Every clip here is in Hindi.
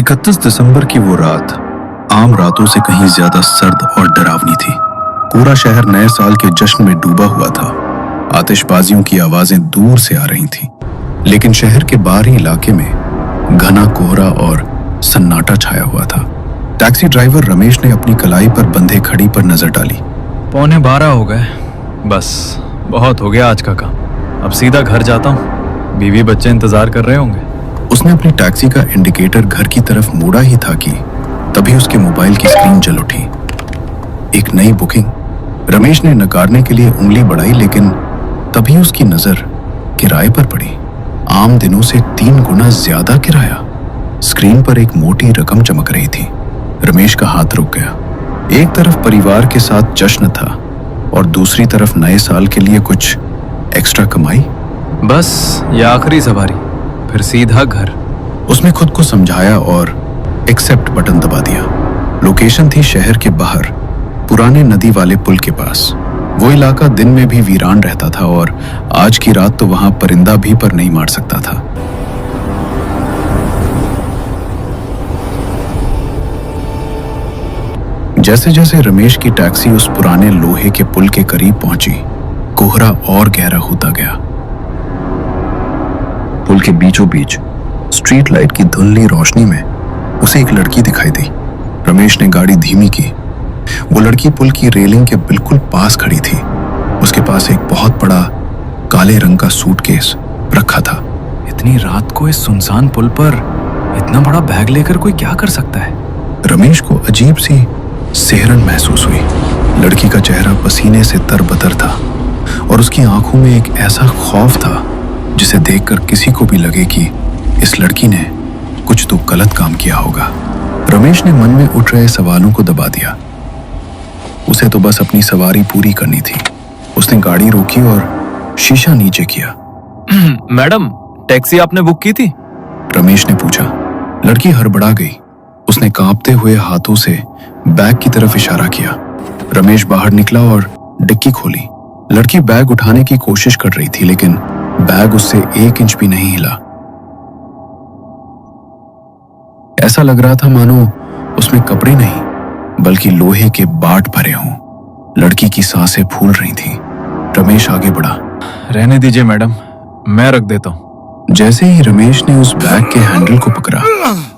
31 दिसंबर की वो रात आम रातों से कहीं ज्यादा सर्द और डरावनी थी। पूरा शहर नए साल के जश्न में डूबा हुआ था। आतिशबाजियों की आवाजें दूर से आ रही थीं, लेकिन शहर के बाहरी इलाके में घना कोहरा और सन्नाटा छाया हुआ था। टैक्सी ड्राइवर रमेश ने अपनी कलाई पर बंधे घड़ी पर नजर डाली। 11:15 हो गए। बस बहुत हो गया आज का काम। अब सीधा घर जाता हूँ। बीवी बच्चे इंतजार कर रहे होंगे। उसने अपनी टैक्सी का इंडिकेटर घर की तरफ मोड़ा ही था कि तभी उसके मोबाइल की स्क्रीन जल उठी। एक नई बुकिंग। रमेश ने नकारने के लिए उंगली बढ़ाई, लेकिन तभी उसकी नजर किराए पर पड़ी। आम दिनों से 3 गुना ज्यादा किराया। स्क्रीन पर एक मोटी रकम चमक रही थी। रमेश का हाथ रुक गया। एक तरफ परिवार के साथ जश्न था और दूसरी तरफ नए साल के लिए कुछ एक्स्ट्रा कमाई। बस ये आखिरी सवारी, फिर सीधा घर। उसने खुद को समझाया और एक्सेप्ट बटन दबा दिया। लोकेशन थी शहर के बाहर, पुराने नदी वाले पुल के पास। वो इलाका दिन में भी वीरान रहता था और आज की रात तो वहां परिंदा भी पर नहीं मार सकता था। जैसे जैसे रमेश की टैक्सी उस पुराने लोहे के पुल के करीब पहुंची, कोहरा और गहरा होता गया। पुल के बीचों बीच स्ट्रीट लाइट की धुंधली रोशनी में उसे एक लड़की दिखाई दी। रमेश ने गाड़ी धीमी की। वो लड़की पुल की रेलिंग के बिल्कुल पास खड़ी थी। उसके पास एक बहुत बड़ा काले रंग का सूटकेस रखा था। इतनी रात को इस सुनसान पुल पर इतना बड़ा बैग लेकर कोई क्या कर सकता है? रमेश को अजीब सी सिहरन महसूस हुई। लड़की का चेहरा पसीने से तरबतर था और उसकी आंखों में एक ऐसा खौफ था जिसे देखकर किसी को भी लगे कि इस लड़की ने कुछ तो गलत काम किया होगा। रमेश ने मन में उठ रहे सवालों को दबा दिया। उसे तो बस अपनी सवारी पूरी करनी थी। उसने गाड़ी रोकी और शीशा नीचे किया। मैडम, टैक्सी आपने बुक की थी? रमेश ने पूछा। लड़की हड़बड़ा गई। उसने कांपते हुए हाथों से बैग की तरफ इशारा किया। रमेश बाहर निकला और डिक्की खोली। लड़की बैग उठाने की कोशिश कर रही थी, लेकिन बैग उससे 1 इंच भी नहीं हिला। ऐसा लग रहा था मानो उसमें कपड़े नहीं बल्कि लोहे के बाट भरे हों। लड़की की सांसें फूल रही थीं। रमेश आगे बढ़ा। रहने दीजिए मैडम, मैं रख देता हूँ। जैसे ही रमेश ने उस बैग के हैंडल को पकड़ा,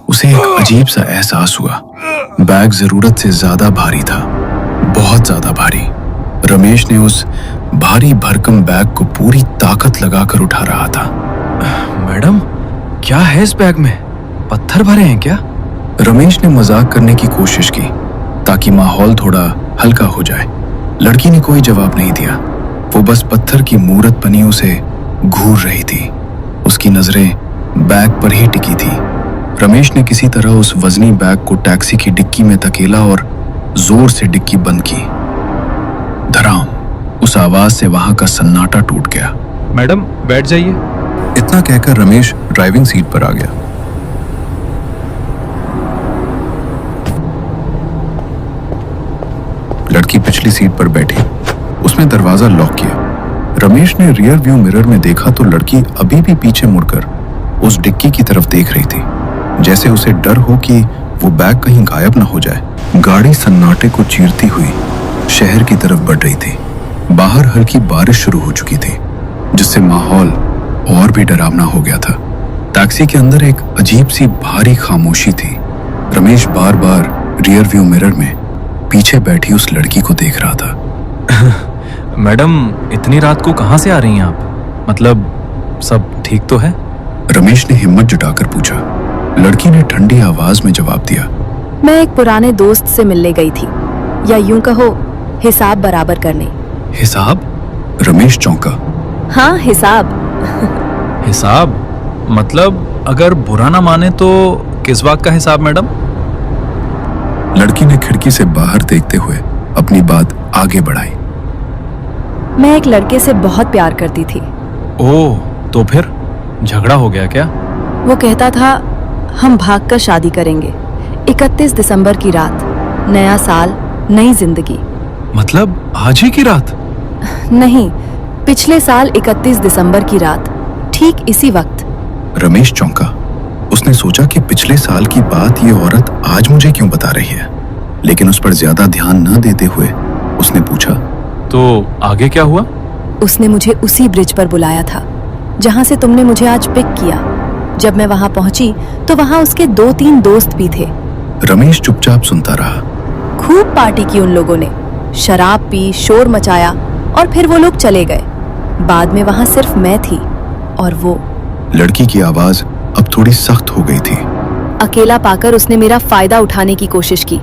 उसे एक अजीब सा एहसास हुआ। बैग जरूरत से ज्यादा भारी था, बहुत ज्यादा भारी। रमेश ने उस भारी भरकम बैग को पूरी ताकत लगाकर उठा रहा था। मैडम, क्या है इस बैग में? पत्थर भरे हैं क्या? रमेश ने मजाक करने की कोशिश की ताकि माहौल थोड़ा हल्का हो जाए। लड़की ने कोई जवाब नहीं दिया। वो बस पत्थर की मूरत बनी उसे घूर रही थी। उसकी नजरें बैग पर ही टिकी थी। रमेश ने किसी तरह उस वजनी बैग को टैक्सी की डिक्की में धकेला और जोर से डिक्की बंद की। धड़ाम, उस आवाज से वहां का सन्नाटा टूट गया। मैडम, बैठ जाइए। इतना कहकर रमेश ड्राइविंग सीट पर आ गया। लड़की पिछली सीट पर बैठी। उसने दरवाजा लॉक किया। रमेश ने रियर व्यू मिरर में देखा तो लड़की अभी भी पीछे मुड़कर उस डिक्की की तरफ देख रही थी, जैसे उसे डर हो कि वो बैग कहीं गायब न हो जाए। गाड़ी सन्नाटे को चीरती हुई शहर की तरफ बढ़ रही थी। बाहर हल्की बारिश शुरू हो चुकी थी, जिससे माहौल और भी डरावना हो गया था। टैक्सी के अंदर एक अजीब सी भारी खामोशी थी। रमेश बार बार रियर व्यू मिरर में पीछे बैठी उस लड़की को देख रहा था। मैडम, इतनी रात को कहाँ से आ रही हैं आप? मतलब सब ठीक तो है? रमेश ने हिम्मत जुटाकर पूछा। लड़की ने ठंडी आवाज में जवाब दिया। मैं एक पुराने दोस्त से मिलने गई थी, या यूं कहो हिसाब बराबर करने। हिसाब? रमेश चौंका। हाँ, हिसाब। हिसाब? मतलब अगर बुरा ना माने तो किस बात का हिसाब मैडम? लड़की ने खिड़की से बाहर देखते हुए अपनी बात आगे बढ़ाई। मैं एक लड़के से बहुत प्यार करती थी। ओह, तो फिर झगड़ा हो गया क्या? वो कहता था हम भागकर शादी करेंगे। 31 दिसंबर की रात, नया साल, नई जिंदगी। मतलब आज ही की रात? नहीं, पिछले साल 31 दिसंबर की रात, ठीक इसी वक्त। रमेश चौंका। उसने सोचा कि पिछले साल की बात ये औरत आज मुझे क्यों बता रही है, लेकिन उस पर ज्यादा ध्यान न देते हुए उसने पूछा, तो आगे क्या हुआ? उसने मुझे उसी ब्रिज पर बुलाया था जहां से तुमने मुझे आज पिक किया। जब मैं वहां पहुंची तो वहां उसके 2-3 दोस्त भी थे। रमेश चुपचाप सुनता रहा। खूब पार्टी की उन लोगों ने, शराब पी, शोर मचाया और फिर वो लोग चले गए। बाद में वहां सिर्फ मैं थी और वो। लड़की की आवाज अब थोड़ी सख्त हो गई थी। अकेला पाकर उसने मेरा फायदा उठाने की कोशिश की।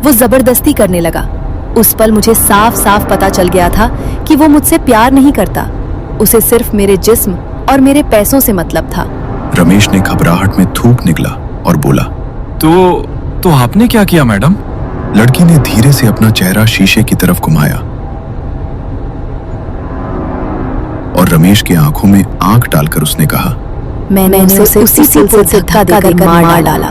वो जबरदस्ती करने लगा। उस पल मुझे साफ साफ पता चल गया था कि वो मुझसे प्यार नहीं करता। उसे सिर्फ मेरे जिस्म और मेरे पैसों से मतलब था। रमेश ने घबराहट में थूक निकला और बोला, तो आपने क्या किया मैडम? लड़की ने धीरे से अपना चेहरा शीशे की तरफ घुमाया और रमेश की आंखों में आंख डालकर उसने कहा, मैंने उसे उसी पुल से धक्का देकर मार डाला।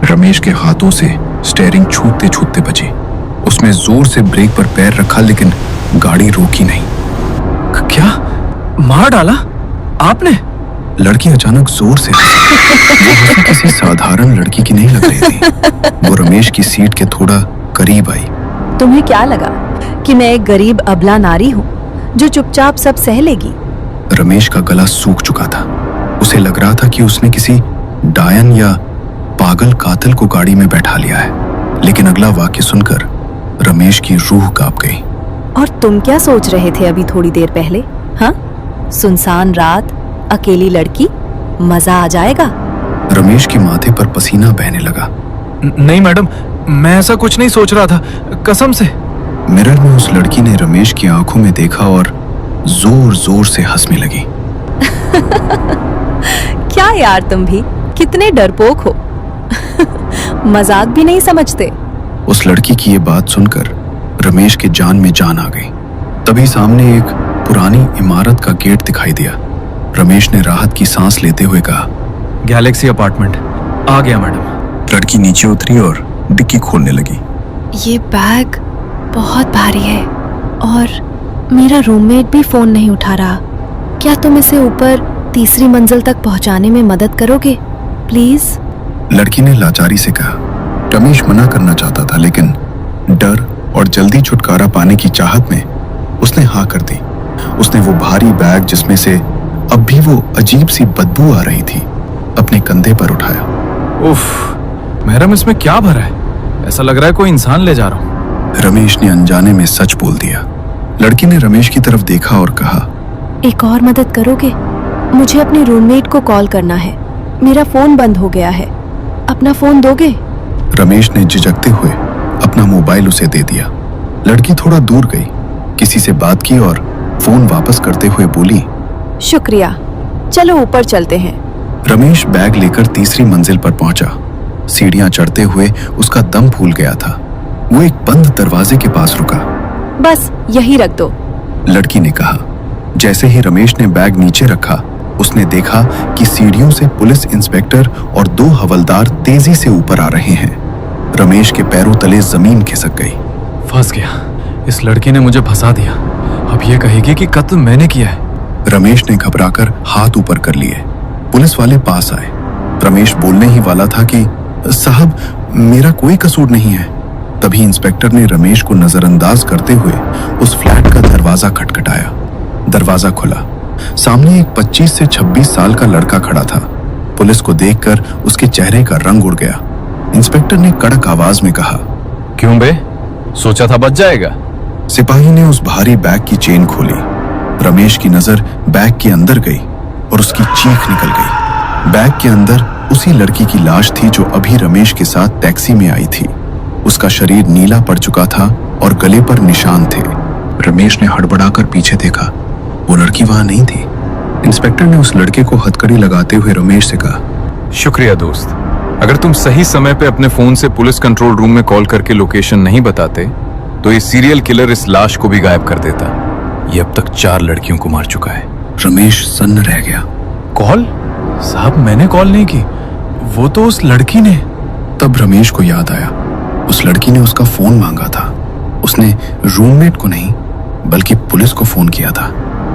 रमेश के हाथों से स्टीयरिंग छूटते छूटते बची। उसने जोर से ब्रेक पर पैर रखा लेकिन गाड़ी रोकी नहीं। क्या? मार डाला आपने? लड़की अचानक जोर से हंसी। वो हंसी किसी साधारण लड़की की नहीं लग रही थी। वो रमेश की सीट के थोड़ा करीब आई। तुम्हें क्या लगा कि मैं एक गरीब अबला नारी हूँ जो चुपचाप सब सह लेगी? रमेश का गला सूख चुका था। उसे लग रहा था कि उसने किसी डायन या पागल कातिल को गाड़ी में बैठा लिया है। लेकिन अगला वाक्य सुनकर रमेश की रूह कांप गई। और तुम क्या सोच रहे थे अभी थोड़ी देर पहले? हाँ, सुनसान रात, अकेली लड़की, मजा आ जाएगा। रमेश के माथे पर पसीना बहने लगा। नहीं मैडम, मैं ऐसा कुछ नहीं सोच रहा था, कसम से। मिरर में उस लड़की ने रमेश की आंखों में देखा और जोर जोर से हंसने लगी। क्या यार, तुम भी कितने डरपोक हो। मजाक भी नहीं समझते। उस लड़की की ये बात सुनकर रमेश के जान में जान आ गई। तभी सामने एक पुरानी इमारत का गेट दिखाई दिया। रमेश ने राहत की सांस लेते हुए कहा, गैलेक्सी अपार्टमेंट आ गया मैडम। लड़की नीचे उतरी और डिक्की खोलने लगी। ये बैग बहुत भारी है और मेरा रूममेट भी फोन नहीं उठा रहा। क्या तुम इसे ऊपर तीसरी मंजिल तक पहुंचाने में मदद करोगे प्लीज? लड़की ने लाचारी से कहा। रमेश मना करना चाहता था लेकिन डर और जल्दी छुटकारा पाने की चाहत में उसने हाँ कर दी। उसने वो भारी बैग जिसमें से अब भी वो अजीब सी बदबू आ रही थी अपने कंधे पर उठाया। उफ, मैडम इसमें क्या भरा है? ऐसा लग रहा है कोई इंसान ले जा रहा हूँ। रमेश ने अनजाने में सच बोल दिया। लड़की ने रमेश की तरफ देखा और कहा, एक और मदद करोगे? मुझे अपने रूममेट को कॉल करना है। मेरा फोन बंद हो गया है। अपना फोन दोगे? रमेश ने झिझकते हुए अपना मोबाइल उसे दे दिया। लड़की थोड़ा दूर गई, किसी से बात की और फोन वापस करते हुए बोली, शुक्रिया, चलो ऊपर चलते हैं। रमेश बैग लेकर तीसरी मंजिल पर पहुंचा। सीढ़ियां चढ़ते हुए उसका दम फूल गया था। वो एक बंद दरवाजे के पास रुका। बस यही रख दो, लड़की ने कहा। जैसे ही रमेश ने बैग नीचे रखा, उसने देखा कि सीढ़ियों से पुलिस इंस्पेक्टर और 2 हवलदार तेजी से ऊपर आ रहे हैं। रमेश के पैरों तले जमीन खिसक गई। फंस गया, इस लड़की ने मुझे फंसा दिया। अब ये कहेगी कि कत्ल मैंने किया है। रमेश ने घबराकर हाथ ऊपर कर लिए। पुलिस वाले पास आए। रमेश बोलने ही वाला था कि साहब, मेरा कोई कसूर नहीं है। तभी इंस्पेक्टर ने रमेश को नजरअंदाज करते हुए उस फ्लैट का दरवाजा खटखटाया। दरवाजा खुला। सामने एक 25 से 26 साल का लड़का खड़ा था। पुलिस को देखकर उसके चेहरे का रंग उड़ गया। इंस्पेक्टर ने कड़क आवाज में कहा, क्यों बे, सोचा था बच जाएगा? सिपाही ने उस भारी बैग की चेन खोली। रमेश की नजर बैग के अंदर गई और उसकी चीख निकल गई। बैग के अंदर उसी लड़की की लाश थी जो अभी रमेश के साथ टैक्सी में आई थी। उसका शरीर नीला पड़ चुका था और गले पर निशान थे। रमेश ने हड़बड़ाकर पीछे देखा। वो लड़की वहां नहीं थी। इंस्पेक्टर ने उस लड़के को हथकड़ी लगाते हुए रमेश से कहा, शुक्रिया दोस्त, अगर तुम सही समय पे अपने फोन से पुलिस कंट्रोल रूम में कॉल करके लोकेशन नहीं बताते तो ये सीरियल किलर इस लाश को भी गायब कर देता। ये अब तक 4 लड़कियों को मार चुका है। रमेश सन्न रह गया। कॉल? साहब, मैंने कॉल नहीं की, वो तो उस लड़की ने। तब रमेश को याद आया, उस लड़की ने उसका फोन मांगा था। उसने रूममेट को नहीं बल्कि पुलिस को फोन किया था,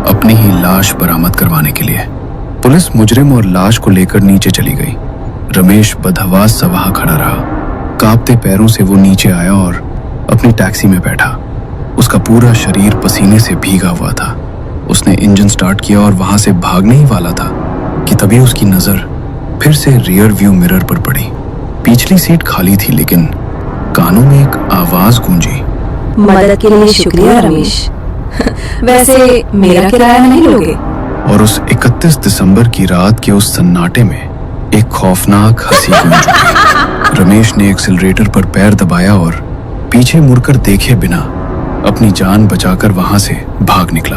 अपनी ही लाश बरामद करवाने के लिए। पुलिस मुजरिम और लाश को लेकर नीचे चली गई। रमेश बदहवास सा वहां खड़ा रहा। कांपते पैरों से वो नीचे आया और अपनी टैक्सी में बैठा। उसका पूरा शरीर पसीने से भीगा हुआ था। उसने इंजन स्टार्ट किया और वहां से भागने ही वाला था कि तभी उसकी नजर फिर से रियर व्यू मिरर पर पड़ी। पिछली सीट खाली थी, लेकिन कानों में एक आवाज गूंजी। मदद के लिए शुक्रिया रमेश। वैसे मेरा किराया नहीं लोगे? और उस 31 दिसंबर की रात के उस सन्नाटे में एक खौफनाक हंसी गूंज उठी। रमेश ने एक्सीलरेटर पर पैर दबाया और पीछे मुड़कर देखे बिना अपनी जान बचाकर वहां से भाग निकला।